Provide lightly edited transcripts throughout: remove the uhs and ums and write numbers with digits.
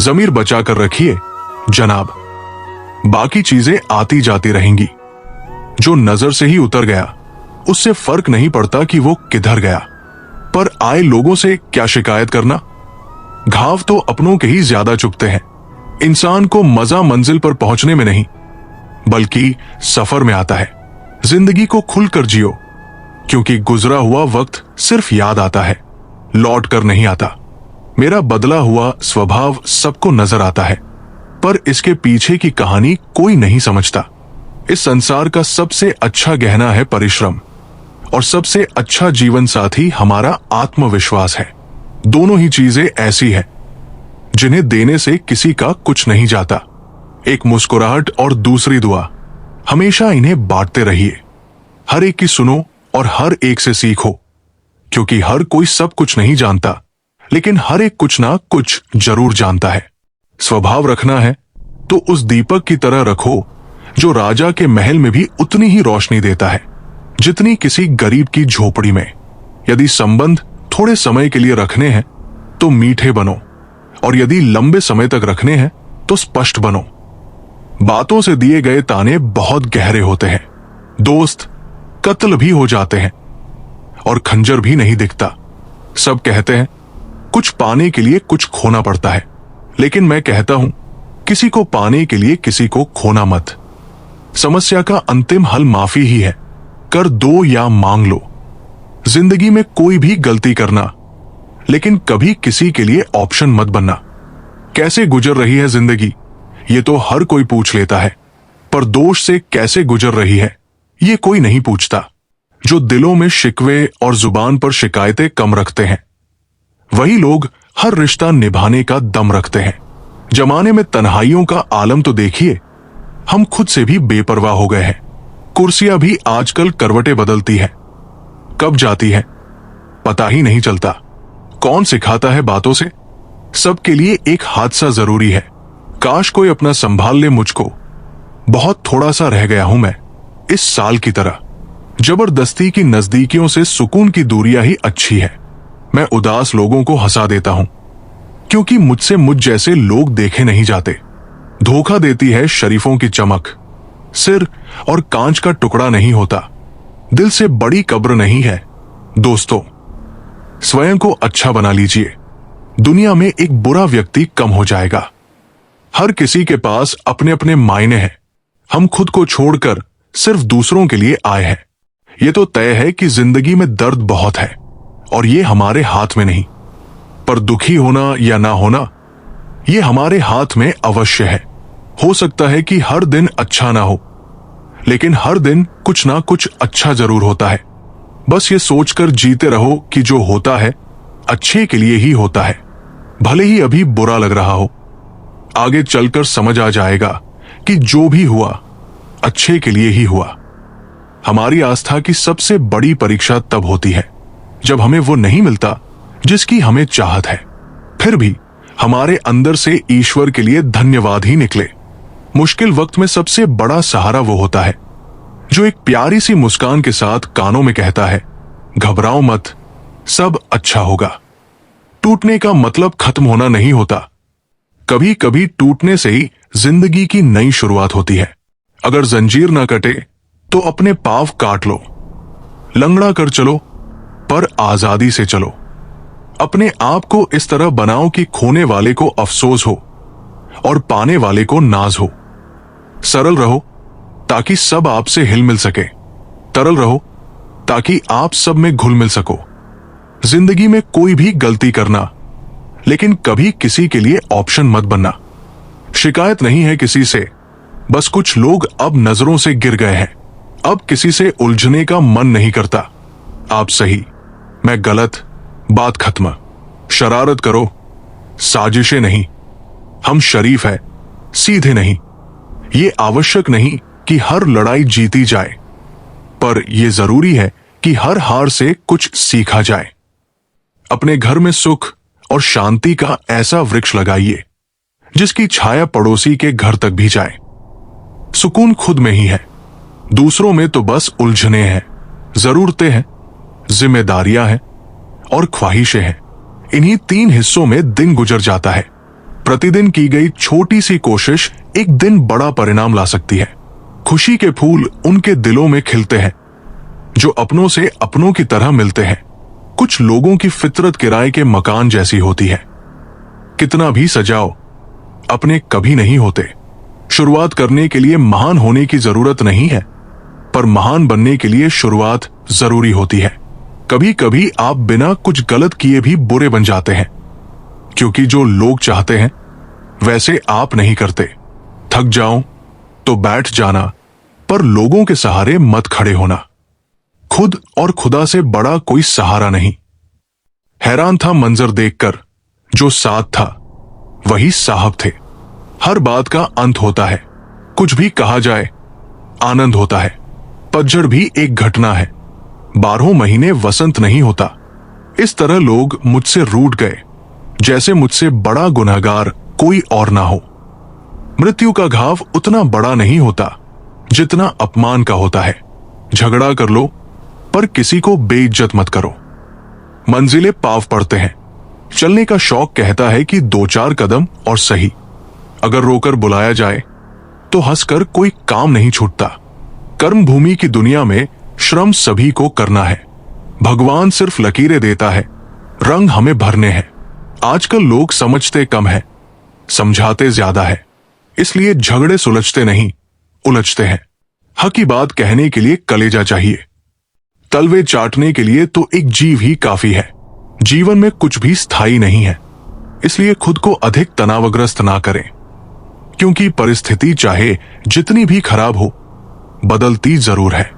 जमीर बचा कर रखिए जनाब, बाकी चीजें आती जाती रहेंगी। जो नजर से ही उतर गया उससे फर्क नहीं पड़ता कि वो किधर गया, पर आए लोगों से क्या शिकायत करना। घाव तो अपनों के ही ज्यादा चुभते हैं। इंसान को मजा मंजिल पर पहुंचने में नहीं बल्कि सफर में आता है। जिंदगी को खुलकर जियो, क्योंकि गुजरा हुआ वक्त सिर्फ याद आता है, लौट कर नहीं आता। मेरा बदला हुआ स्वभाव सबको नजर आता है, पर इसके पीछे की कहानी कोई नहीं समझता। इस संसार का सबसे अच्छा गहना है परिश्रम, और सबसे अच्छा जीवन साथी हमारा आत्मविश्वास है। दोनों ही चीजें ऐसी हैं जिन्हें देने से किसी का कुछ नहीं जाता। एक मुस्कुराहट और दूसरी दुआ। हमेशा इन्हें बांटते रहिए। हर एक की सुनो और हर एक से सीखो, क्योंकि हर कोई सब कुछ नहीं जानता, लेकिन हर एक कुछ ना कुछ जरूर जानता है। स्वभाव रखना है तो उस दीपक की तरह रखो जो राजा के महल में भी उतनी ही रोशनी देता है जितनी किसी गरीब की झोपड़ी में। यदि संबंध थोड़े समय के लिए रखने हैं तो मीठे बनो, और यदि लंबे समय तक रखने हैं तो स्पष्ट बनो। बातों से दिए गए ताने बहुत गहरे होते हैं। दोस्त कत्ल भी हो जाते हैं और खंजर भी नहीं दिखता। सब कहते हैं कुछ पाने के लिए कुछ खोना पड़ता है, लेकिन मैं कहता हूं किसी को पाने के लिए किसी को खोना मत। समस्या का अंतिम हल माफी ही है। कर दो या मांग लो। जिंदगी में कोई भी गलती करना, लेकिन कभी किसी के लिए ऑप्शन मत बनना। कैसे गुजर रही है जिंदगी ये तो हर कोई पूछ लेता है, पर दोष से कैसे गुजर रही है ये कोई नहीं पूछता। जो दिलों में शिकवे और जुबान पर शिकायतें कम रखते हैं वही लोग हर रिश्ता निभाने का दम रखते हैं। जमाने में तन्हाइयों का आलम तो देखिए। हम खुद से भी बेपरवाह हो गए हैं। कुर्सियां भी आजकल करवटें बदलती हैं, कब जाती हैं पता ही नहीं चलता। कौन सिखाता है बातों से? सबके लिए एक हादसा जरूरी है। काश कोई अपना संभाल ले मुझको। बहुत थोड़ा सा रह गया हूं मैं इस साल की तरह। जबरदस्ती की नजदीकियों से सुकून की दूरियां ही अच्छी है। मैं उदास लोगों को हंसा देता हूं, क्योंकि मुझसे मुझ जैसे लोग देखे नहीं जाते। धोखा देती है शरीफों की चमक। सिर और कांच का टुकड़ा नहीं होता। दिल से बड़ी कब्र नहीं है। दोस्तों, स्वयं को अच्छा बना लीजिए। दुनिया में एक बुरा व्यक्ति कम हो जाएगा। हर किसी के पास अपने अपने मायने हैं। हम खुद को छोड़कर सिर्फ दूसरों के लिए आए हैं। ये तो तय है कि जिंदगी में दर्द बहुत है और ये हमारे हाथ में नहीं, पर दुखी होना या ना होना ये हमारे हाथ में अवश्य है। हो सकता है कि हर दिन अच्छा ना हो, लेकिन हर दिन कुछ ना कुछ अच्छा जरूर होता है। बस ये सोचकर जीते रहो कि जो होता है अच्छे के लिए ही होता है, भले ही अभी बुरा लग रहा हो। आगे चलकर समझ आ जाएगा कि जो भी हुआ अच्छे के लिए ही हुआ। हमारी आस्था की सबसे बड़ी परीक्षा तब होती है जब हमें वो नहीं मिलता जिसकी हमें चाहत है, फिर भी हमारे अंदर से ईश्वर के लिए धन्यवाद ही निकले। मुश्किल वक्त में सबसे बड़ा सहारा वो होता है जो एक प्यारी सी मुस्कान के साथ कानों में कहता है, घबराओ मत, सब अच्छा होगा। टूटने का मतलब खत्म होना नहीं होता। कभी कभी टूटने से ही जिंदगी की नई शुरुआत होती है। अगर जंजीर ना कटे तो अपने पांव काट लो। लंगड़ा कर चलो पर आजादी से चलो। अपने आप को इस तरह बनाओ कि खोने वाले को अफसोस हो और पाने वाले को नाज हो। सरल रहो ताकि सब आपसे हिल मिल सके। तरल रहो ताकि आप सब में घुल मिल सको। जिंदगी में कोई भी गलती करना, लेकिन कभी किसी के लिए ऑप्शन मत बनना। शिकायत नहीं है किसी से, बस कुछ लोग अब नजरों से गिर गए हैं। अब किसी से उलझने का मन नहीं करता। आप सही, मैं गलत, बात खत्म। शरारत करो, साजिशें नहीं। हम शरीफ है, सीधे नहीं। ये आवश्यक नहीं कि हर लड़ाई जीती जाए, पर यह जरूरी है कि हर हार से कुछ सीखा जाए। अपने घर में सुख और शांति का ऐसा वृक्ष लगाइए जिसकी छाया पड़ोसी के घर तक भी जाए। सुकून खुद में ही है, दूसरों में तो बस उलझने हैं, जरूरतें हैं, जिम्मेदारियां हैं और ख्वाहिशें हैं। इन्हीं 3 हिस्सों में दिन गुजर जाता है। प्रतिदिन की गई छोटी सी कोशिश एक दिन बड़ा परिणाम ला सकती है। खुशी के फूल उनके दिलों में खिलते हैं जो अपनों से अपनों की तरह मिलते हैं। कुछ लोगों की फितरत किराए के मकान जैसी होती है, कितना भी सजाओ अपने कभी नहीं होते। शुरुआत करने के लिए महान होने की जरूरत नहीं है, पर महान बनने के लिए शुरुआत जरूरी होती है। कभी कभी आप बिना कुछ गलत किए भी बुरे बन जाते हैं, क्योंकि जो लोग चाहते हैं वैसे आप नहीं करते। थक जाओ तो बैठ जाना, पर लोगों के सहारे मत खड़े होना। खुद और खुदा से बड़ा कोई सहारा नहीं। हैरान था मंजर देखकर, जो साथ था वही साहब थे। हर बात का अंत होता है, कुछ भी कहा जाए आनंद होता है। पतझड़ भी एक घटना है, 12 महीने वसंत नहीं होता। इस तरह लोग मुझसे रूठ गए जैसे मुझसे बड़ा गुनहगार कोई और ना हो। मृत्यु का घाव उतना बड़ा नहीं होता जितना अपमान का होता है। झगड़ा कर लो, पर किसी को बेइज्जत मत करो। मंजिलें पाव पड़ते हैं, चलने का शौक कहता है कि 2-4 कदम और सही। अगर रोकर बुलाया जाए तो हंसकर कोई काम नहीं छूटता। कर्म भूमि की दुनिया में श्रम सभी को करना है। भगवान सिर्फ लकीरें देता है, रंग हमें भरने हैं। आजकल लोग समझते कम है, समझाते ज्यादा है, इसलिए झगड़े सुलझते नहीं, उलझते हैं। हक की बात कहने के लिए कलेजा चाहिए, तलवे चाटने के लिए तो एक जीव ही काफी है। जीवन में कुछ भी स्थायी नहीं है, इसलिए खुद को अधिक तनावग्रस्त ना करें, क्योंकि परिस्थिति चाहे जितनी भी खराब हो, बदलती जरूर है।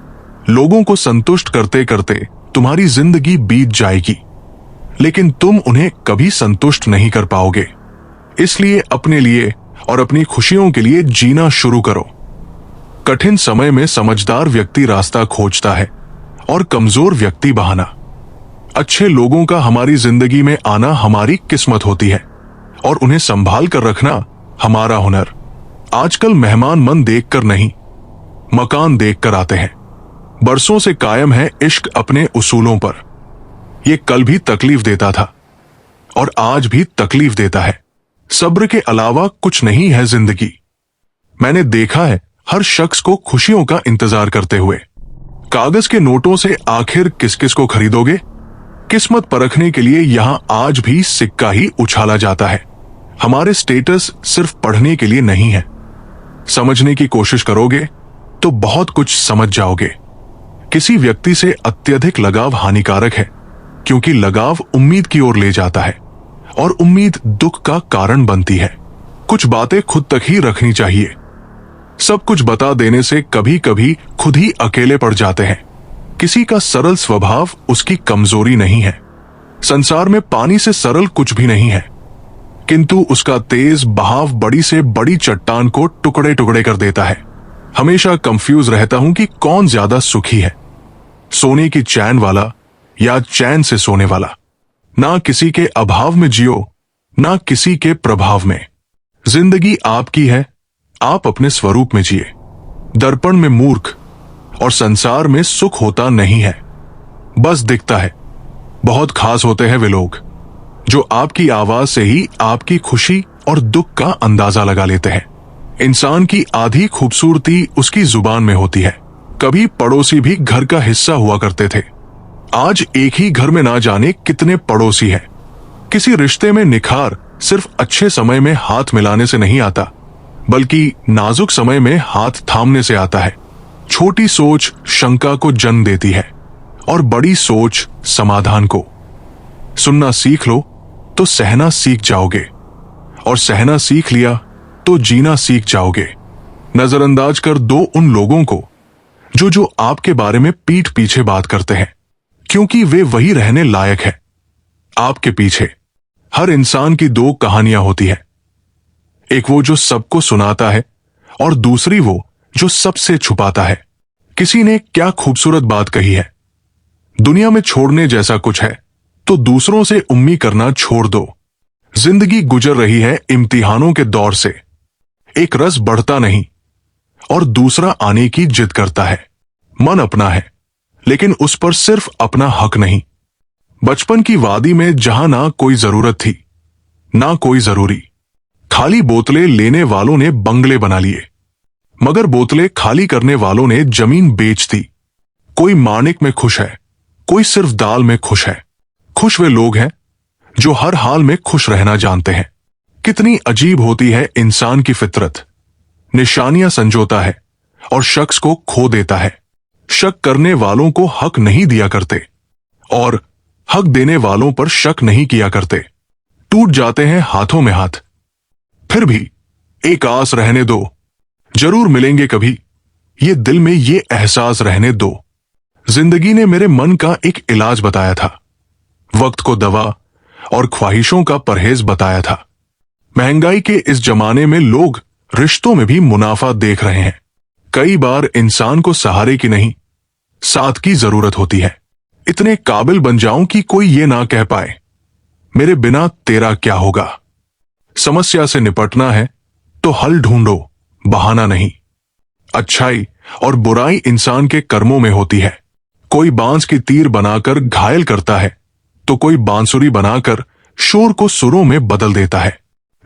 लोगों को संतुष्ट करते करते तुम्हारी जिंदगी बीत जाएगी, लेकिन तुम उन्हें कभी संतुष्ट नहीं कर पाओगे। इसलिए अपने लिए और अपनी खुशियों के लिए जीना शुरू करो। कठिन समय में समझदार व्यक्ति रास्ता खोजता है और कमजोर व्यक्ति बहाना। अच्छे लोगों का हमारी जिंदगी में आना हमारी किस्मत होती है और उन्हें संभाल कर रखना हमारा हुनर। आजकल मेहमान मन देखकर नहीं, मकान देखकर आते हैं। बरसों से कायम है इश्क अपने उसूलों पर। यह कल भी तकलीफ देता था और आज भी तकलीफ देता है। सब्र के अलावा कुछ नहीं है जिंदगी। मैंने देखा है हर शख्स को खुशियों का इंतजार करते हुए। कागज के नोटों से आखिर किस किस को खरीदोगे? किस्मत परखने के लिए यहां आज भी सिक्का ही उछाला जाता है। हमारे स्टेटस सिर्फ पढ़ने के लिए नहीं है। समझने की कोशिश करोगे तो बहुत कुछ समझ जाओगे। किसी व्यक्ति से अत्यधिक लगाव हानिकारक है, क्योंकि लगाव उम्मीद की ओर ले जाता है और उम्मीद दुख का कारण बनती है। कुछ बातें खुद तक ही रखनी चाहिए। सब कुछ बता देने से कभी कभी खुद ही अकेले पड़ जाते हैं। किसी का सरल स्वभाव उसकी कमजोरी नहीं है। संसार में पानी से सरल कुछ भी नहीं है, किंतु उसका तेज बहाव बड़ी से बड़ी चट्टान को टुकड़े टुकड़े कर देता है। हमेशा कंफ्यूज रहता हूं कि कौन ज्यादा सुखी है, सोने की चैन वाला या चैन से सोने वाला। ना किसी के अभाव में जियो, ना किसी के प्रभाव में। जिंदगी आपकी है, आप अपने स्वरूप में जिए। दर्पण में मूर्ख और संसार में सुख होता नहीं है, बस दिखता है। बहुत खास होते हैं वे लोग जो आपकी आवाज से ही आपकी खुशी और दुख का अंदाजा लगा लेते हैं। इंसान की आधी खूबसूरती उसकी जुबान में होती है। कभी पड़ोसी भी घर का हिस्सा हुआ करते थे, आज एक ही घर में ना जाने कितने पड़ोसी हैं। किसी रिश्ते में निखार सिर्फ अच्छे समय में हाथ मिलाने से नहीं आता, बल्कि नाजुक समय में हाथ थामने से आता है। छोटी सोच शंका को जन्म देती है और बड़ी सोच समाधान को। सुनना सीख लो तो सहना सीख जाओगे, और सहना सीख लिया तो जीना सीख जाओगे। नजरअंदाज कर दो उन लोगों को जो आपके बारे में पीठ पीछे बात करते हैं, क्योंकि वे वही रहने लायक है। आपके पीछे हर इंसान की 2 कहानियां होती है, एक वो जो सबको सुनाता है और दूसरी वो जो सबसे छुपाता है। किसी ने क्या खूबसूरत बात कही है, दुनिया में छोड़ने जैसा कुछ है तो दूसरों से उम्मीद करना छोड़ दो। जिंदगी गुजर रही है इम्तिहानों के दौर से। एक रस बढ़ता नहीं और दूसरा आने की जिद करता है। मन अपना है, लेकिन उस पर सिर्फ अपना हक नहीं। बचपन की वादी में जहां ना कोई जरूरत थी, ना कोई जरूरी। खाली बोतलें लेने वालों ने बंगले बना लिए, मगर बोतलें खाली करने वालों ने जमीन बेच दी। कोई माणिक में खुश है, कोई सिर्फ दाल में खुश है। खुश वे लोग हैं जो हर हाल में खुश रहना जानते हैं। कितनी अजीब होती है इंसान की फितरत। निशानियां संजोता है और शख्स को खो देता है। शक करने वालों को हक नहीं दिया करते और हक देने वालों पर शक नहीं किया करते। टूट जाते हैं हाथों में हाथ, फिर भी एक आस रहने दो, जरूर मिलेंगे कभी, ये दिल में ये एहसास रहने दो। जिंदगी ने मेरे मन का एक इलाज बताया था, वक्त को दवा और ख्वाहिशों का परहेज बताया था। महंगाई के इस जमाने में लोग रिश्तों में भी मुनाफा देख रहे हैं। कई बार इंसान को सहारे की नहीं, साथ की जरूरत होती है। इतने काबिल बन जाऊं कि कोई ये ना कह पाए, मेरे बिना तेरा क्या होगा। समस्या से निपटना है तो हल ढूंढो, बहाना नहीं। अच्छाई और बुराई इंसान के कर्मों में होती है। कोई बांस की तीर बनाकर घायल करता है तो कोई बांसुरी बनाकर शोर को सुरों में बदल देता है।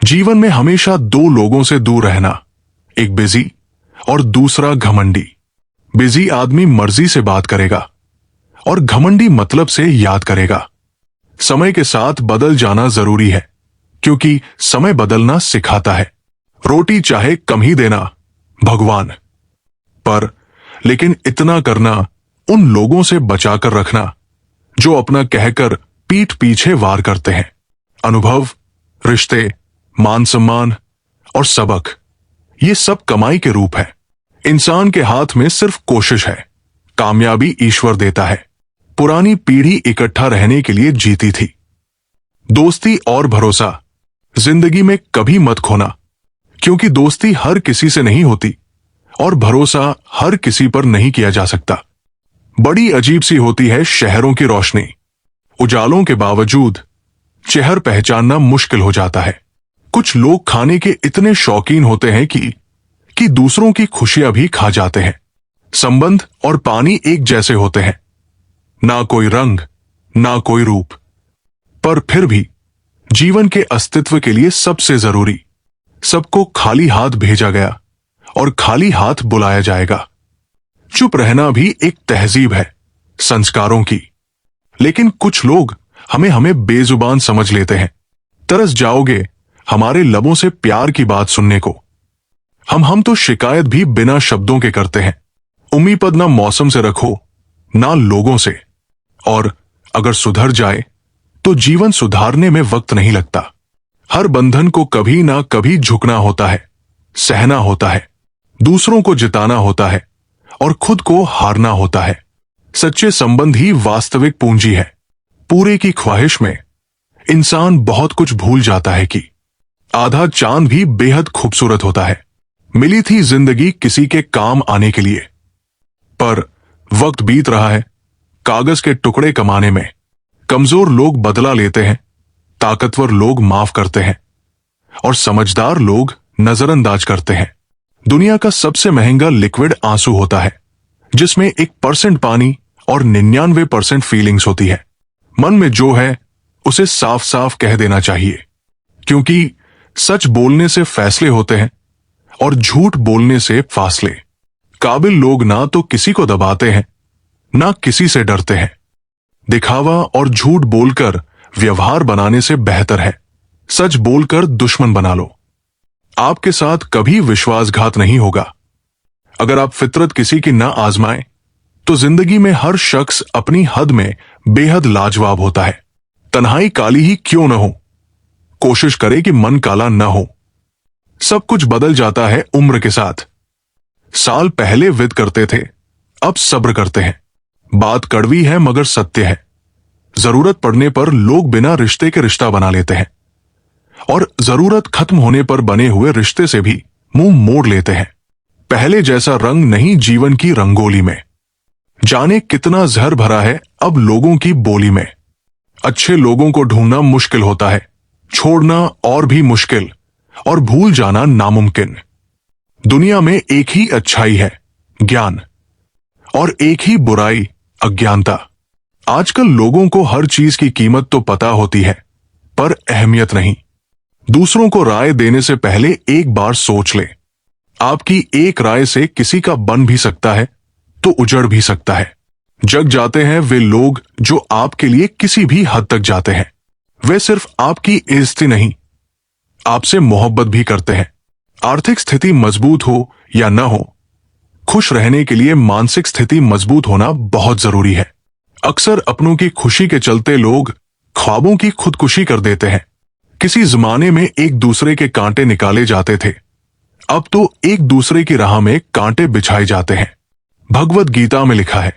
जीवन में हमेशा दो लोगों से दूर रहना, एक बिजी और दूसरा घमंडी। बिजी आदमी मर्जी से बात करेगा और घमंडी मतलब से याद करेगा। समय के साथ बदल जाना जरूरी है, क्योंकि समय बदलना सिखाता है। रोटी चाहे कम ही देना भगवान, पर लेकिन इतना करना उन लोगों से बचाकर रखना जो अपना कहकर पीठ पीछे वार करते हैं। अनुभव, रिश्ते, मान सम्मान और सबक, ये सब कमाई के रूप है। इंसान के हाथ में सिर्फ कोशिश है, कामयाबी ईश्वर देता है। पुरानी पीढ़ी इकट्ठा रहने के लिए जीती थी। दोस्ती और भरोसा जिंदगी में कभी मत खोना, क्योंकि दोस्ती हर किसी से नहीं होती और भरोसा हर किसी पर नहीं किया जा सकता। बड़ी अजीब सी होती है शहरों की रोशनी। उजालों के बावजूद चेहर पहचानना मुश्किल हो जाता है। कुछ लोग खाने के इतने शौकीन होते हैं कि दूसरों की खुशियां भी खा जाते हैं। संबंध और पानी एक जैसे होते हैं, ना कोई रंग, ना कोई रूप, पर फिर भी जीवन के अस्तित्व के लिए सबसे जरूरी। सबको खाली हाथ भेजा गया और खाली हाथ बुलाया जाएगा। चुप रहना भी एक तहजीब है, संस्कारों की। लेकिन कुछ लोग हमें बेजुबान समझ लेते हैं। तरस जाओगे हमारे लबों से प्यार की बात सुनने को। हम तो शिकायत भी बिना शब्दों के करते हैं। उम्मीद ना मौसम से रखो, ना लोगों से। और अगर सुधर जाए तो जीवन सुधारने में वक्त नहीं लगता। हर बंधन को कभी ना कभी झुकना होता है, सहना होता है, दूसरों को जिताना होता है और खुद को हारना होता है। सच्चे संबंध ही वास्तविक पूंजी है। पूरे की ख्वाहिश में इंसान बहुत कुछ भूल जाता है कि आधा चांद भी बेहद खूबसूरत होता है। मिली थी जिंदगी किसी के काम आने के लिए, पर वक्त बीत रहा है कागज के टुकड़े कमाने में। कमजोर लोग बदला लेते हैं, ताकतवर लोग माफ करते हैं और समझदार लोग नजरअंदाज करते हैं। दुनिया का सबसे महंगा लिक्विड आंसू होता है, जिसमें 1% पानी और 99% फीलिंग्स होती है। मन में जो है उसे साफ साफ कह देना चाहिए, क्योंकि सच बोलने से फैसले होते हैं और झूठ बोलने से फासले। काबिल लोग ना तो किसी को दबाते हैं, ना किसी से डरते हैं। दिखावा और झूठ बोलकर व्यवहार बनाने से बेहतर है सच बोलकर दुश्मन बना लो। आपके साथ कभी विश्वासघात नहीं होगा। अगर आप फितरत किसी की ना आजमाएं, तो जिंदगी में हर शख्स अपनी हद में बेहद लाजवाब होता है। तन्हाई काली ही क्यों न हो, कोशिश करे कि मन काला न हो। सब कुछ बदल जाता है उम्र के साथ। साल पहले विद करते थे, अब सब्र करते हैं। बात कड़वी है मगर सत्य है। जरूरत पड़ने पर लोग बिना रिश्ते के रिश्ता बना लेते हैं और जरूरत खत्म होने पर बने हुए रिश्ते से भी मुंह मोड़ लेते हैं। पहले जैसा रंग नहीं जीवन की रंगोली में। जाने कितना जहर भरा है अब लोगों की बोली में। अच्छे लोगों को ढूंढना मुश्किल होता है, छोड़ना और भी मुश्किल और भूल जाना नामुमकिन। दुनिया में एक ही अच्छाई है, ज्ञान, और एक ही बुराई, अज्ञानता। आजकल लोगों को हर चीज की कीमत तो पता होती है, पर अहमियत नहीं। दूसरों को राय देने से पहले एक बार सोच लें। आपकी एक राय से किसी का बन भी सकता है तो उजड़ भी सकता है। जग जाते हैं वे लोग जो आपके लिए किसी भी हद तक जाते हैं। वे सिर्फ आपकी इज्जत नहीं, आपसे मोहब्बत भी करते हैं। आर्थिक स्थिति मजबूत हो या न हो, खुश रहने के लिए मानसिक स्थिति मजबूत होना बहुत जरूरी है। अक्सर अपनों की खुशी के चलते लोग ख्वाबों की खुदकुशी कर देते हैं। किसी जमाने में एक दूसरे के कांटे निकाले जाते थे, अब तो एक दूसरे की राह में कांटे बिछाए जाते हैं। भगवत गीता में लिखा है,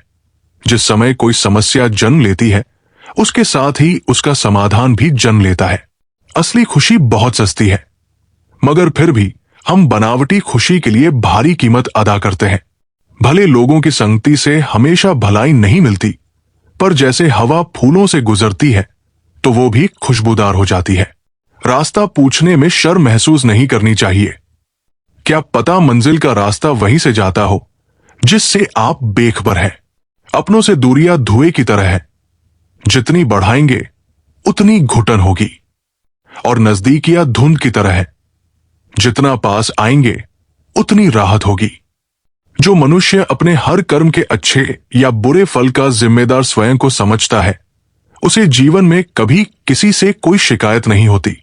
जिस समय कोई समस्या जन्म लेती है उसके साथ ही उसका समाधान भी जन्म लेता है। असली खुशी बहुत सस्ती है, मगर फिर भी हम बनावटी खुशी के लिए भारी कीमत अदा करते हैं। भले लोगों की संगति से हमेशा भलाई नहीं मिलती, पर जैसे हवा फूलों से गुजरती है तो वो भी खुशबूदार हो जाती है। रास्ता पूछने में शर्म महसूस नहीं करनी चाहिए। क्या पता मंजिल का रास्ता वहीं से जाता हो जिससे आप बेखबर हैं। अपनों से दूरियां धुएं की तरह है, जितनी बढ़ाएंगे उतनी घुटन होगी, और नजदीकियां धुंध की तरह है, जितना पास आएंगे उतनी राहत होगी। जो मनुष्य अपने हर कर्म के अच्छे या बुरे फल का जिम्मेदार स्वयं को समझता है, उसे जीवन में कभी किसी से कोई शिकायत नहीं होती।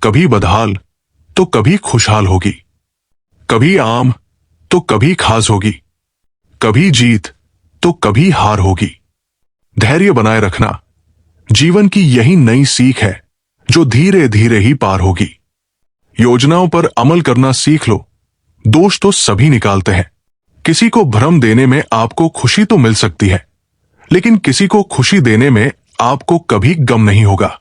कभी बदहाल तो कभी खुशहाल होगी, कभी आम तो कभी खास होगी, कभी जीत तो कभी हार होगी। धैर्य बनाए रखना जीवन की यही नई सीख है जो धीरे धीरे ही पार होगी। योजनाओं पर अमल करना सीख लो। दोष तो सभी निकालते हैं। किसी को भ्रम देने में आपको खुशी तो मिल सकती है, लेकिन किसी को खुशी देने में आपको कभी गम नहीं होगा।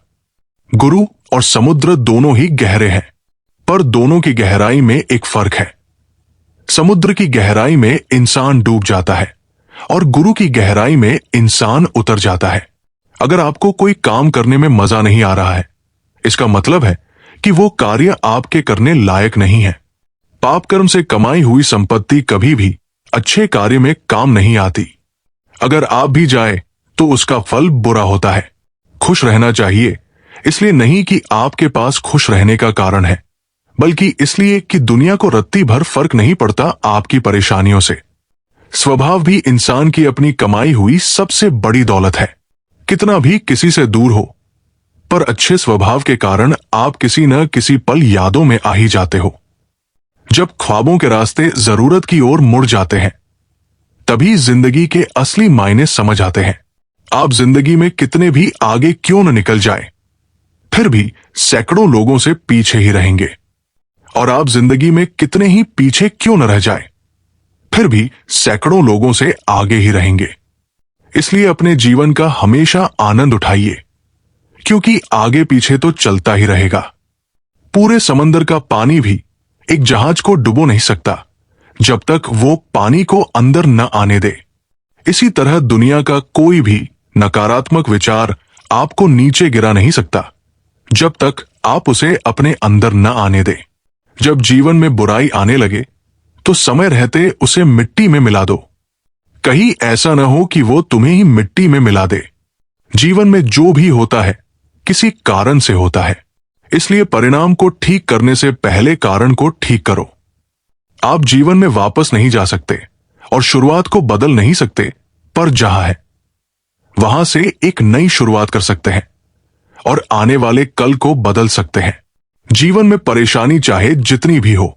गुरु और समुद्र दोनों ही गहरे हैं, पर दोनों की गहराई में एक फर्क है। समुद्र की गहराई में इंसान डूब जाता है और गुरु की गहराई में इंसान उतर जाता है। अगर आपको कोई काम करने में मजा नहीं आ रहा है, इसका मतलब है कि वो कार्य आपके करने लायक नहीं है। पाप कर्म से कमाई हुई संपत्ति कभी भी अच्छे कार्य में काम नहीं आती। अगर आप भी जाए तो उसका फल बुरा होता है। खुश रहना चाहिए, इसलिए नहीं कि आपके पास खुश रहने का कारण है, बल्कि इसलिए कि दुनिया को रत्ती भर फर्क नहीं पड़ता आपकी परेशानियों से। स्वभाव भी इंसान की अपनी कमाई हुई सबसे बड़ी दौलत है। कितना भी किसी से दूर हो, पर अच्छे स्वभाव के कारण आप किसी न किसी पल यादों में आ ही जाते हो। जब ख्वाबों के रास्ते जरूरत की ओर मुड़ जाते हैं, तभी जिंदगी के असली मायने समझ आते हैं। आप जिंदगी में कितने भी आगे क्यों न निकल जाए, फिर भी सैकड़ों लोगों से पीछे ही रहेंगे। और आप जिंदगी में कितने ही पीछे क्यों न रह जाए, फिर भी सैकड़ों लोगों से आगे ही रहेंगे। इसलिए अपने जीवन का हमेशा आनंद उठाइए, क्योंकि आगे पीछे तो चलता ही रहेगा। पूरे समंदर का पानी भी एक जहाज को डुबो नहीं सकता जब तक वो पानी को अंदर न आने दे। इसी तरह दुनिया का कोई भी नकारात्मक विचार आपको नीचे गिरा नहीं सकता जब तक आप उसे अपने अंदर न आने दे। जब जीवन में बुराई आने लगे तो समय रहते उसे मिट्टी में मिला दो। कहीं ऐसा न हो कि वो तुम्हें ही मिट्टी में मिला दे। जीवन में जो भी होता है किसी कारण से होता है, इसलिए परिणाम को ठीक करने से पहले कारण को ठीक करो। आप जीवन में वापस नहीं जा सकते और शुरुआत को बदल नहीं सकते, पर जहां है वहां से एक नई शुरुआत कर सकते हैं और आने वाले कल को बदल सकते हैं। जीवन में परेशानी चाहे जितनी भी हो,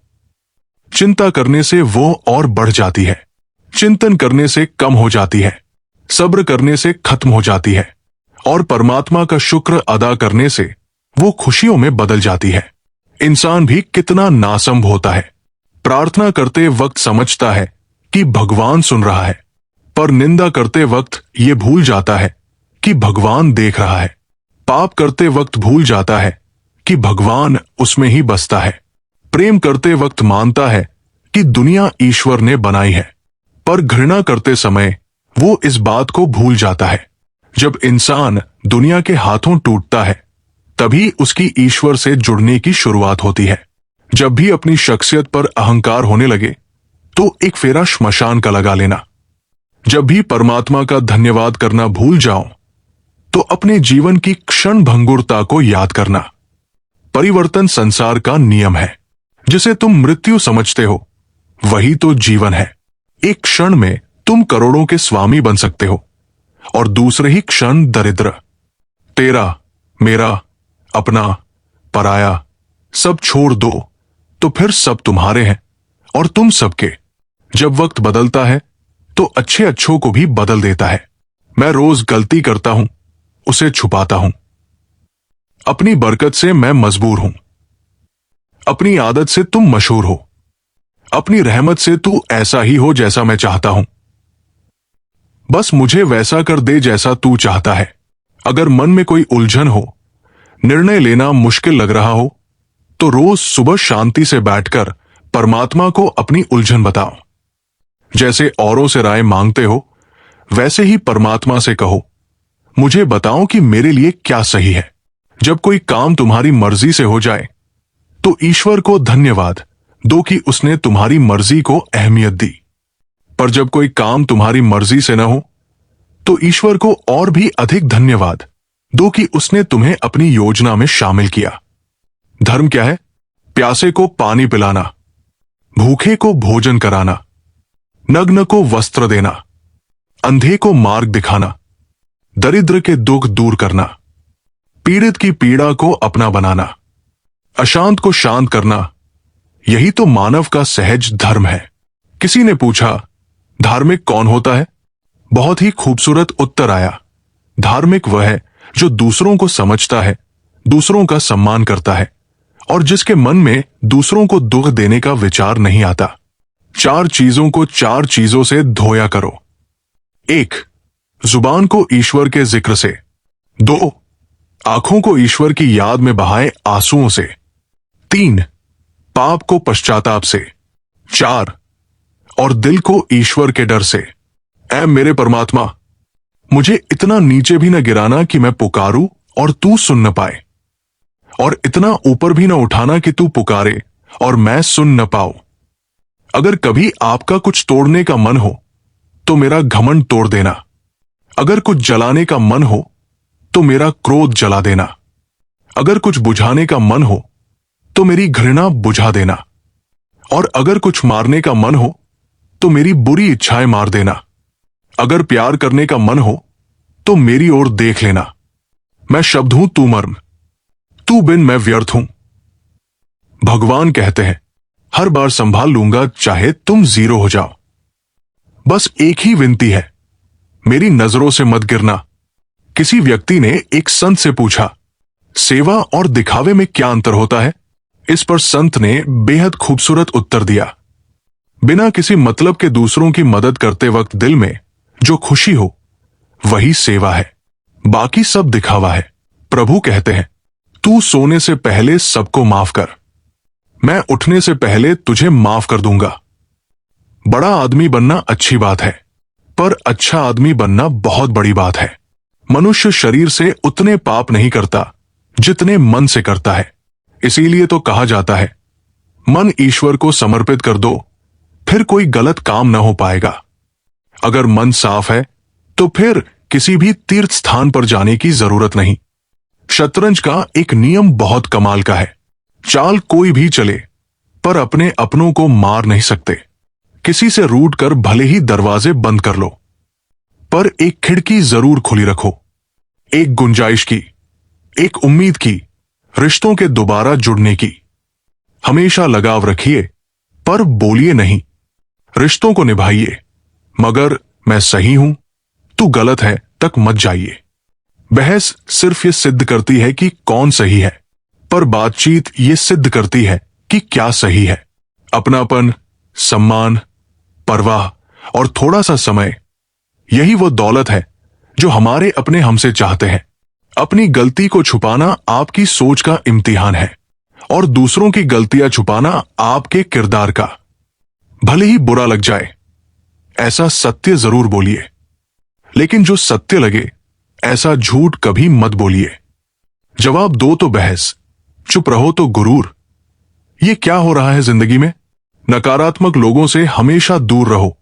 चिंता करने से वो और बढ़ जाती है, चिंतन करने से कम हो जाती है, सब्र करने से खत्म हो जाती है, और परमात्मा का शुक्र अदा करने से वो खुशियों में बदल जाती है। इंसान भी कितना नासंभ होता है। प्रार्थना करते वक्त समझता है कि भगवान सुन रहा है, पर निंदा करते वक्त ये भूल जाता है कि भगवान देख रहा है। पाप करते वक्त भूल जाता है कि भगवान उसमें ही बसता है। प्रेम करते वक्त मानता है कि दुनिया ईश्वर ने बनाई है, पर घृणा करते समय वो इस बात को भूल जाता है। जब इंसान दुनिया के हाथों टूटता है, तभी उसकी ईश्वर से जुड़ने की शुरुआत होती है। जब भी अपनी शख्सियत पर अहंकार होने लगे तो एक फेरा श्मशान का लगा लेना। जब भी परमात्मा का धन्यवाद करना भूल जाओ तो अपने जीवन की क्षण भंगुरता को याद करना। परिवर्तन संसार का नियम है। जिसे तुम मृत्यु समझते हो वही तो जीवन है। एक क्षण में तुम करोड़ों के स्वामी बन सकते हो और दूसरे ही क्षण दरिद्र। तेरा, मेरा, अपना, पराया सब छोड़ दो तो फिर सब तुम्हारे हैं और तुम सबके। जब वक्त बदलता है तो अच्छे अच्छों को भी बदल देता है। मैं रोज गलती करता हूं, उसे छुपाता हूं। अपनी बरकत से मैं मजबूर हूं। अपनी आदत से तुम मशहूर हो। अपनी रहमत से तू ऐसा ही हो जैसा मैं चाहता हूं। बस मुझे वैसा कर दे जैसा तू चाहता है। अगर मन में कोई उलझन हो, निर्णय लेना मुश्किल लग रहा हो, तो रोज सुबह शांति से बैठकर परमात्मा को अपनी उलझन बताओ। जैसे औरों से राय मांगते हो वैसे ही परमात्मा से कहो, मुझे बताओ कि मेरे लिए क्या सही है। जब कोई काम तुम्हारी मर्जी से हो जाए तो ईश्वर को धन्यवाद दो कि उसने तुम्हारी मर्जी को अहमियत दी। पर जब कोई काम तुम्हारी मर्जी से न हो तो ईश्वर को और भी अधिक धन्यवाद दो कि उसने तुम्हें अपनी योजना में शामिल किया। धर्म क्या है? प्यासे को पानी पिलाना, भूखे को भोजन कराना, नग्न को वस्त्र देना, अंधे को मार्ग दिखाना, दरिद्र के दुख दूर करना, पीड़ित की पीड़ा को अपना बनाना, अशांत को शांत करना। यही तो मानव का सहज धर्म है। किसी ने पूछा, धार्मिक कौन होता है? बहुत ही खूबसूरत उत्तर आया, धार्मिक वह है जो दूसरों को समझता है, दूसरों का सम्मान करता है और जिसके मन में दूसरों को दुख देने का विचार नहीं आता। 4 चीजों को 4 चीजों से धोया करो। 1. जुबान को ईश्वर के जिक्र से। 2. आंखों को ईश्वर की याद में बहाए आंसुओं से। 3. पाप को पश्चाताप से। 4. और दिल को ईश्वर के डर से। ऐ मेरे परमात्मा, मुझे इतना नीचे भी न गिराना कि मैं पुकारूं और तू सुन न पाए, और इतना ऊपर भी न उठाना कि तू पुकारे और मैं सुन न पाऊं। अगर कभी आपका कुछ तोड़ने का मन हो तो मेरा घमंड तोड़ देना। अगर कुछ जलाने का मन हो तो मेरा क्रोध जला देना। अगर कुछ बुझाने का मन हो तो मेरी घृणा बुझा देना। और अगर कुछ मारने का मन हो तो मेरी बुरी इच्छाएं मार देना। अगर प्यार करने का मन हो तो मेरी ओर देख लेना। मैं शब्द हूं, तू मर्म, तू बिन मैं व्यर्थ हूं। भगवान कहते हैं, हर बार संभाल लूंगा चाहे तुम 0 हो जाओ। बस एक ही विनती है, मेरी नजरों से मत गिरना। किसी व्यक्ति ने एक संत से पूछा, सेवा और दिखावे में क्या अंतर होता है? इस पर संत ने बेहद खूबसूरत उत्तर दिया, बिना किसी मतलब के दूसरों की मदद करते वक्त दिल में जो खुशी हो वही सेवा है, बाकी सब दिखावा है। प्रभु कहते हैं, तू सोने से पहले सबको माफ कर, मैं उठने से पहले तुझे माफ कर दूंगा। बड़ा आदमी बनना अच्छी बात है, पर अच्छा आदमी बनना बहुत बड़ी बात है। मनुष्य शरीर से उतने पाप नहीं करता जितने मन से करता है। इसीलिए तो कहा जाता है, मन ईश्वर को समर्पित कर दो, फिर कोई गलत काम न हो पाएगा। अगर मन साफ है तो फिर किसी भी तीर्थ स्थान पर जाने की जरूरत नहीं। शतरंज का एक नियम बहुत कमाल का है, चाल कोई भी चले पर अपने अपनों को मार नहीं सकते। किसी से रूठ कर भले ही दरवाजे बंद कर लो, पर एक खिड़की जरूर खुली रखो, एक गुंजाइश की, एक उम्मीद की, रिश्तों के दोबारा जुड़ने की। हमेशा लगाव रखिए पर बोलिए नहीं, रिश्तों को निभाइए, मगर मैं सही हूं, तू गलत है तक मत जाइए। बहस सिर्फ ये सिद्ध करती है कि कौन सही है, पर बातचीत ये सिद्ध करती है कि क्या सही है। अपनापन, सम्मान, परवाह और थोड़ा सा समय, यही वो दौलत है जो हमारे अपने हमसे चाहते हैं। अपनी गलती को छुपाना आपकी सोच का इम्तिहान है और दूसरों की गलतियां छुपाना आपके किरदार का। भले ही बुरा लग जाए, ऐसा सत्य जरूर बोलिए, लेकिन जो सत्य लगे ऐसा झूठ कभी मत बोलिए। जवाब दो तो बहस, चुप रहो तो गुरूर। ये क्या हो रहा है जिंदगी में? नकारात्मक लोगों से हमेशा दूर रहो,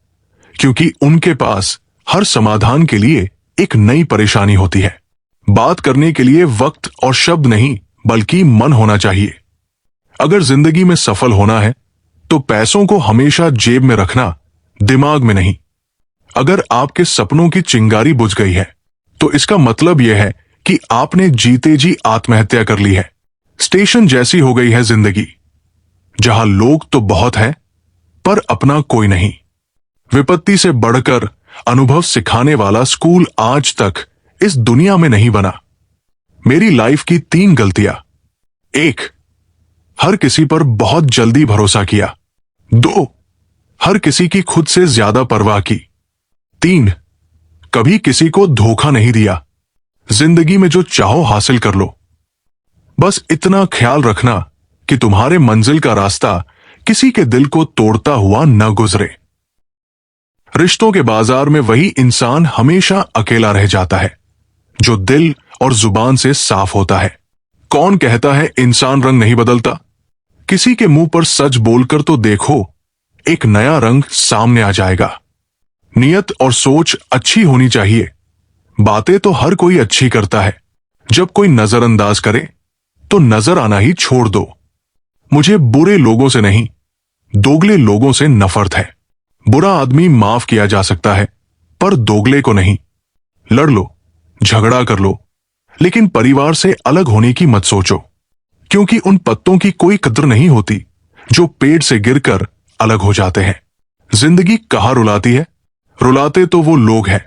क्योंकि उनके पास हर समाधान के लिए एक नई परेशानी होती है। बात करने के लिए वक्त और शब्द नहीं बल्कि मन होना चाहिए। अगर जिंदगी में सफल होना है तो पैसों को हमेशा जेब में रखना, दिमाग में नहीं। अगर आपके सपनों की चिंगारी बुझ गई है तो इसका मतलब यह है कि आपने जीते जी आत्महत्या कर ली है। स्टेशन जैसी हो गई है जिंदगी, जहां लोग तो बहुत हैं पर अपना कोई नहीं। विपत्ति से बढ़कर अनुभव सिखाने वाला स्कूल आज तक इस दुनिया में नहीं बना। मेरी लाइफ की 3 गलतियां। 1, हर किसी पर बहुत जल्दी भरोसा किया। 2, हर किसी की खुद से ज्यादा परवाह की। 3, कभी किसी को धोखा नहीं दिया। जिंदगी में जो चाहो हासिल कर लो, बस इतना ख्याल रखना कि तुम्हारे मंजिल का रास्ता किसी के दिल को तोड़ता हुआ न गुजरे। रिश्तों के बाजार में वही इंसान हमेशा अकेला रह जाता है जो दिल और जुबान से साफ होता है। कौन कहता है इंसान रंग नहीं बदलता? किसी के मुंह पर सच बोलकर तो देखो, एक नया रंग सामने आ जाएगा। नियत और सोच अच्छी होनी चाहिए। बातें तो हर कोई अच्छी करता है। जब कोई नजरअंदाज करे तो नजर आना ही छोड़ दो। मुझे बुरे लोगों से नहीं, दोगले लोगों से नफरत है। बुरा आदमी माफ किया जा सकता है, पर दोगले को नहीं। लड़ लो, झगड़ा कर लो, लेकिन परिवार से अलग होने की मत सोचो, क्योंकि उन पत्तों की कोई कद्र नहीं होती जो पेड़ से गिरकर अलग हो जाते हैं। जिंदगी कहाँ रुलाती है? रुलाते तो वो लोग हैं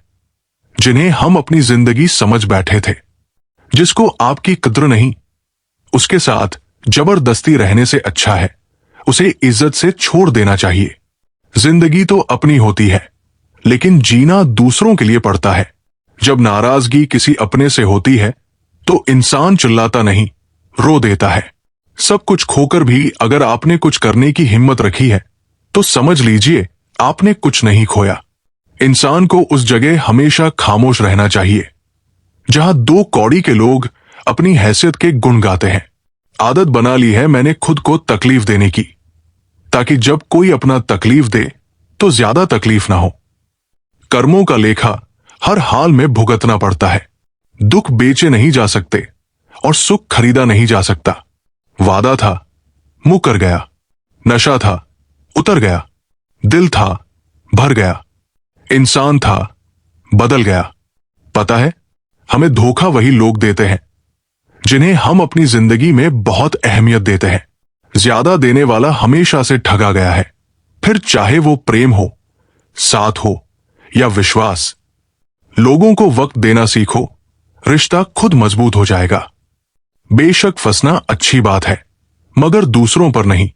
जिन्हें हम अपनी जिंदगी समझ बैठे थे। जिसको आपकी कद्र नहीं, उसके साथ जबरदस्ती रहने से अच्छा है उसे इज्जत से छोड़ देना चाहिए। जिंदगी तो अपनी होती है, लेकिन जीना दूसरों के लिए पड़ता है। जब नाराजगी किसी अपने से होती है तो इंसान चिल्लाता नहीं, रो देता है। सब कुछ खोकर भी अगर आपने कुछ करने की हिम्मत रखी है तो समझ लीजिए आपने कुछ नहीं खोया। इंसान को उस जगह हमेशा खामोश रहना चाहिए जहां 2 कौड़ी के लोग अपनी हैसियत के गुण गाते हैं। आदत बना ली है मैंने खुद को तकलीफ देने की, ताकि जब कोई अपना तकलीफ दे तो ज्यादा तकलीफ ना हो। कर्मों का लेखा हर हाल में भुगतना पड़ता है। दुख बेचे नहीं जा सकते और सुख खरीदा नहीं जा सकता। वादा था, मुकर गया। नशा था, उतर गया। दिल था, भर गया। इंसान था, बदल गया। पता है, हमें धोखा वही लोग देते हैं जिन्हें हम अपनी जिंदगी में बहुत अहमियत देते हैं। ज्यादा देने वाला हमेशा से ठगा गया है। फिर चाहे वो प्रेम हो, साथ हो या विश्वास, लोगों को वक्त देना सीखो, रिश्ता खुद मजबूत हो जाएगा। बेशक फंसना अच्छी बात है, मगर दूसरों पर नहीं।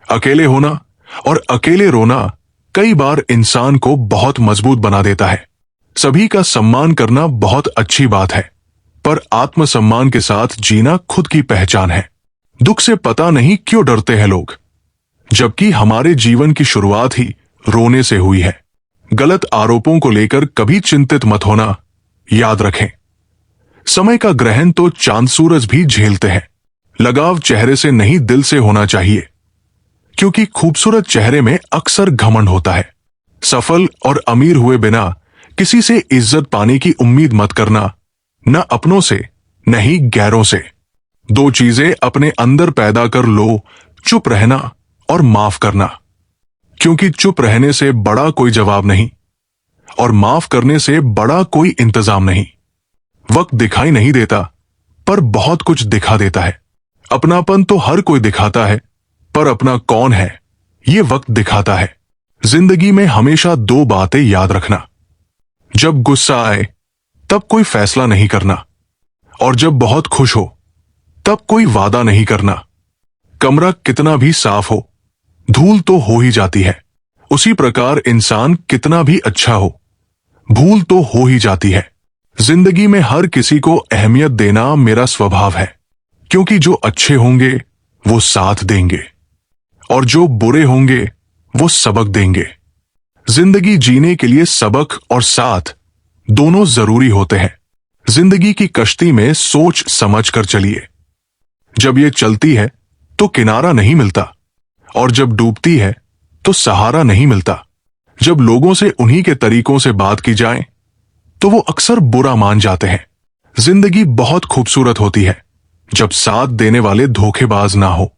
अकेले होना और अकेले रोना कई बार इंसान को बहुत मजबूत बना देता है। सभी का सम्मान करना बहुत अच्छी बात है, पर आत्मसम्मान के साथ जीना खुद की पहचान है। दुख से पता नहीं क्यों डरते हैं लोग, जबकि हमारे जीवन की शुरुआत ही रोने से हुई है। गलत आरोपों को लेकर कभी चिंतित मत होना। याद रखें, समय का ग्रहण तो चांद सूरज भी झेलते हैं। लगाव चेहरे से नहीं, दिल से होना चाहिए, क्योंकि खूबसूरत चेहरे में अक्सर घमंड होता है। सफल और अमीर हुए बिना किसी से इज्जत पाने की उम्मीद मत करना, न अपनों से न ही गैरों से। 2 चीजें अपने अंदर पैदा कर लो, चुप रहना और माफ करना, क्योंकि चुप रहने से बड़ा कोई जवाब नहीं और माफ करने से बड़ा कोई इंतजाम नहीं। वक्त दिखाई नहीं देता, पर बहुत कुछ दिखा देता है। अपनापन तो हर कोई दिखाता है, पर अपना कौन है ये वक्त दिखाता है। जिंदगी में हमेशा 2 बातें याद रखना। जब गुस्सा आए तब कोई फैसला नहीं करना, और जब बहुत खुश हो तब कोई वादा नहीं करना। कमरा कितना भी साफ हो, धूल तो हो ही जाती है। उसी प्रकार इंसान कितना भी अच्छा हो, भूल तो हो ही जाती है। जिंदगी में हर किसी को अहमियत देना मेरा स्वभाव है, क्योंकि जो अच्छे होंगे वो साथ देंगे और जो बुरे होंगे वो सबक देंगे। जिंदगी जीने के लिए सबक और साथ दोनों जरूरी होते हैं। जिंदगी की कश्ती में सोच समझ कर चलिए। जब ये चलती है तो किनारा नहीं मिलता, और जब डूबती है तो सहारा नहीं मिलता। जब लोगों से उन्हीं के तरीकों से बात की जाए तो वो अक्सर बुरा मान जाते हैं। जिंदगी बहुत खूबसूरत होती है, जब साथ देने वाले धोखेबाज ना हो।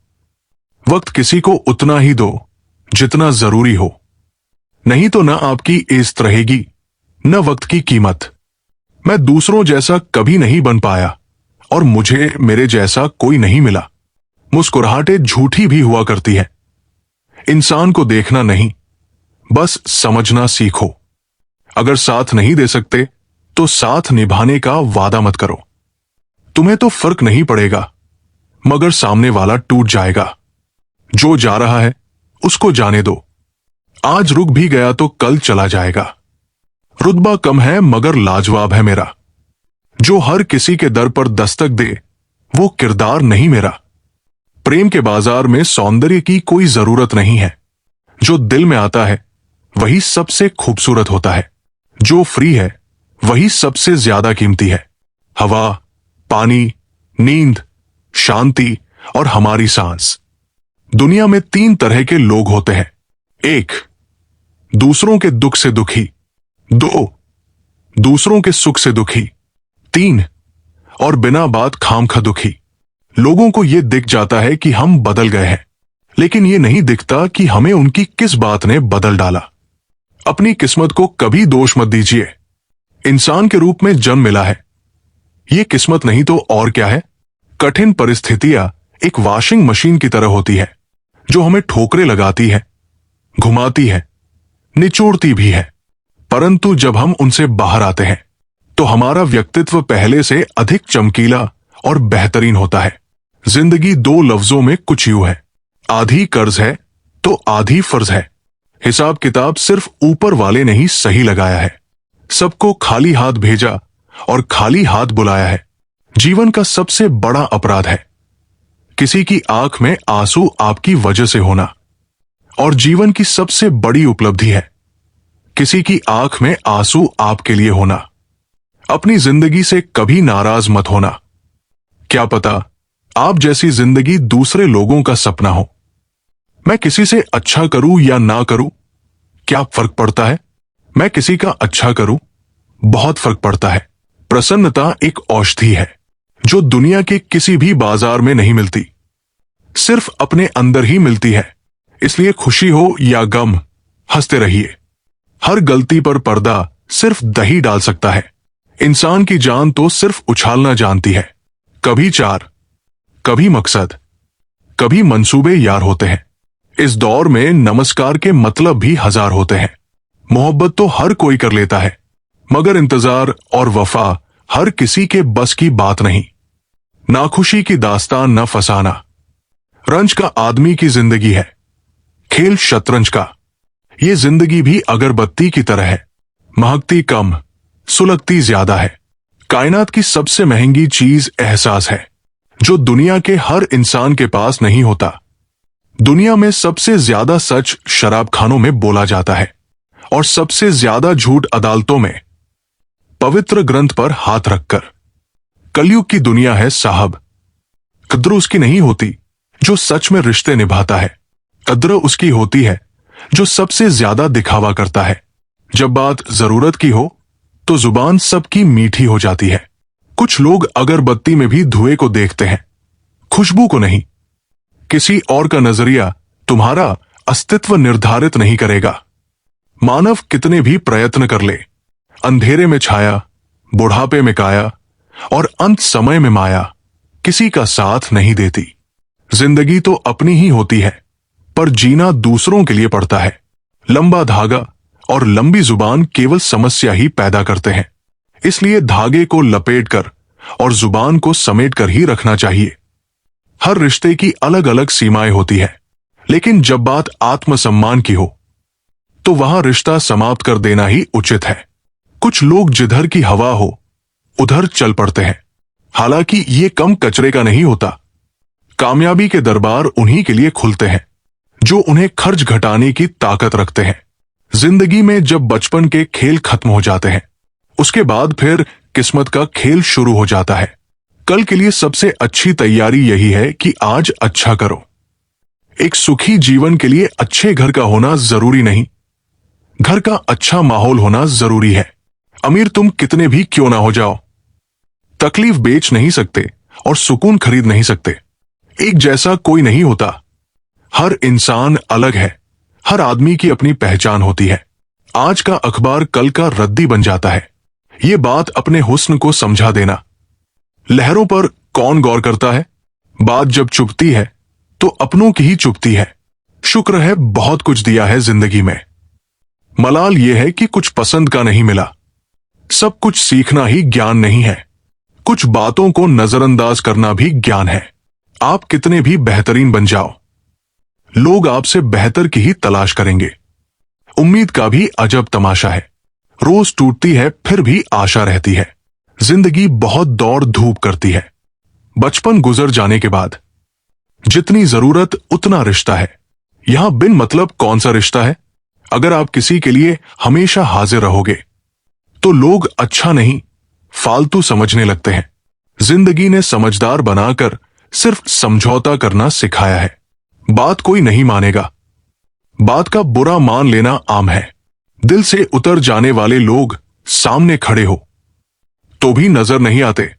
वक्त किसी को उतना ही दो जितना जरूरी हो, नहीं तो ना आपकी इज्जत रहेगी न वक्त की कीमत। मैं दूसरों जैसा कभी नहीं बन पाया और मुझे मेरे जैसा कोई नहीं मिला। मुस्कुराहटें झूठी भी हुआ करती है। इंसान को देखना नहीं, बस समझना सीखो। अगर साथ नहीं दे सकते तो साथ निभाने का वादा मत करो। तुम्हें तो फर्क नहीं पड़ेगा, मगर सामने वाला टूट जाएगा। जो जा रहा है उसको जाने दो। आज रुक भी गया तो कल चला जाएगा। रुतबा कम है मगर लाजवाब है मेरा। जो हर किसी के दर पर दस्तक दे वो किरदार नहीं मेरा। प्रेम के बाजार में सौंदर्य की कोई जरूरत नहीं है। जो दिल में आता है वही सबसे खूबसूरत होता है। जो फ्री है वही सबसे ज्यादा कीमती है। हवा, पानी, नींद, शांति और हमारी सांस। दुनिया में 3 तरह के लोग होते हैं। 1, दूसरों के दुख से दुखी। 2, दूसरों के सुख से दुखी। 3, और बिना बात खामखा दुखी। लोगों को यह दिख जाता है कि हम बदल गए हैं, लेकिन यह नहीं दिखता कि हमें उनकी किस बात ने बदल डाला। अपनी किस्मत को कभी दोष मत दीजिए। इंसान के रूप में जन्म मिला है, यह किस्मत नहीं तो और क्या है। कठिन परिस्थितियां एक वॉशिंग मशीन की तरह होती है, जो हमें ठोकरें लगाती है, घुमाती है, निचोड़ती भी है। परंतु जब हम उनसे बाहर आते हैं तो हमारा व्यक्तित्व पहले से अधिक चमकीला और बेहतरीन होता है। जिंदगी 2 लफ्जों में कुछ यूं है, आधी कर्ज है तो आधी फर्ज है। हिसाब किताब सिर्फ ऊपर वाले ने ही सही लगाया है। सबको खाली हाथ भेजा और खाली हाथ बुलाया है। जीवन का सबसे बड़ा अपराध है किसी की आंख में आंसू आपकी वजह से होना, और जीवन की सबसे बड़ी उपलब्धि है किसी की आंख में आंसू आपके लिए होना। अपनी जिंदगी से कभी नाराज मत होना। क्या पता आप जैसी जिंदगी दूसरे लोगों का सपना हो। मैं किसी से अच्छा करूं या ना करूं, क्या फर्क पड़ता है। मैं किसी का अच्छा करूं, बहुत फर्क पड़ता है। प्रसन्नता एक औषधि है जो दुनिया के किसी भी बाजार में नहीं मिलती, सिर्फ अपने अंदर ही मिलती है। इसलिए खुशी हो या गम, हंसते रहिए। हर गलती पर पर्दा सिर्फ दही डाल सकता है। इंसान की जान तो सिर्फ उछालना जानती है। कभी 4, कभी मकसद, कभी मंसूबे यार होते हैं। इस दौर में नमस्कार के मतलब भी 1000 होते हैं। मोहब्बत तो हर कोई कर लेता है, मगर इंतजार और वफा हर किसी के बस की बात नहीं। नाखुशी की दास्तान न फसाना। रंज का आदमी की जिंदगी है, खेल शतरंज का। ये जिंदगी भी अगरबत्ती की तरह है, महकती कम, सुलगती ज्यादा है। कायनात की सबसे महंगी चीज एहसास है, जो दुनिया के हर इंसान के पास नहीं होता। दुनिया में सबसे ज्यादा सच शराबखानों में बोला जाता है और सबसे ज्यादा झूठ अदालतों में, पवित्र ग्रंथ पर हाथ रखकर। कलयुग की दुनिया है साहब। कद्र उसकी नहीं होती जो सच में रिश्ते निभाता है, कद्र उसकी होती है जो सबसे ज्यादा दिखावा करता है। जब बात जरूरत की हो तो जुबान सबकी मीठी हो जाती है। कुछ लोग अगरबत्ती में भी धुएं को देखते हैं, खुशबू को नहीं। किसी और का नजरिया तुम्हारा अस्तित्व निर्धारित नहीं करेगा। मानव कितने भी प्रयत्न कर ले, अंधेरे में छाया, बुढ़ापे में काया और अंत समय में माया किसी का साथ नहीं देती। जिंदगी तो अपनी ही होती है, पर जीना दूसरों के लिए पड़ता है। लंबा धागा और लंबी जुबान केवल समस्या ही पैदा करते हैं। इसलिए धागे को लपेटकर और जुबान को समेटकर ही रखना चाहिए। हर रिश्ते की अलग अलग सीमाएं होती है, लेकिन जब बात आत्मसम्मान की हो तो वहां रिश्ता समाप्त कर देना ही उचित है। कुछ लोग जिधर की हवा हो उधर चल पड़ते हैं, हालांकि ये कम कचरे का नहीं होता। कामयाबी के दरबार उन्हीं के लिए खुलते हैं जो उन्हें खर्च घटाने की ताकत रखते हैं। जिंदगी में जब बचपन के खेल खत्म हो जाते हैं, उसके बाद फिर किस्मत का खेल शुरू हो जाता है। कल के लिए सबसे अच्छी तैयारी यही है कि आज अच्छा करो। एक सुखी जीवन के लिए अच्छे घर का होना जरूरी नहीं, घर का अच्छा माहौल होना जरूरी है। अमीर तुम कितने भी क्यों ना हो जाओ, तकलीफ बेच नहीं सकते और सुकून खरीद नहीं सकते। एक जैसा कोई नहीं होता। हर इंसान अलग है। हर आदमी की अपनी पहचान होती है। आज का अखबार कल का रद्दी बन जाता है। ये बात अपने हुस्न को समझा देना। लहरों पर कौन गौर करता है? बात जब चुभती है तो अपनों की ही चुभती है। शुक्र है बहुत कुछ दिया है जिंदगी में। मलाल यह है कि कुछ पसंद का नहीं मिला। सब कुछ सीखना ही ज्ञान नहीं है। कुछ बातों को नजरअंदाज करना भी ज्ञान है। आप कितने भी बेहतरीन बन जाओ, लोग आपसे बेहतर की ही तलाश करेंगे। उम्मीद का भी अजब तमाशा है। रोज टूटती है फिर भी आशा रहती है। जिंदगी बहुत दौड़ धूप करती है। बचपन गुजर जाने के बाद जितनी जरूरत उतना रिश्ता है। यहां बिन मतलब कौन सा रिश्ता है? अगर आप किसी के लिए हमेशा हाजिर रहोगे तो लोग अच्छा नहीं फालतू समझने लगते हैं। जिंदगी ने समझदार बनाकर सिर्फ समझौता करना सिखाया है। बात कोई नहीं मानेगा। बात का बुरा मान लेना आम है। दिल से उतर जाने वाले लोग सामने खड़े हो तो भी नजर नहीं आते।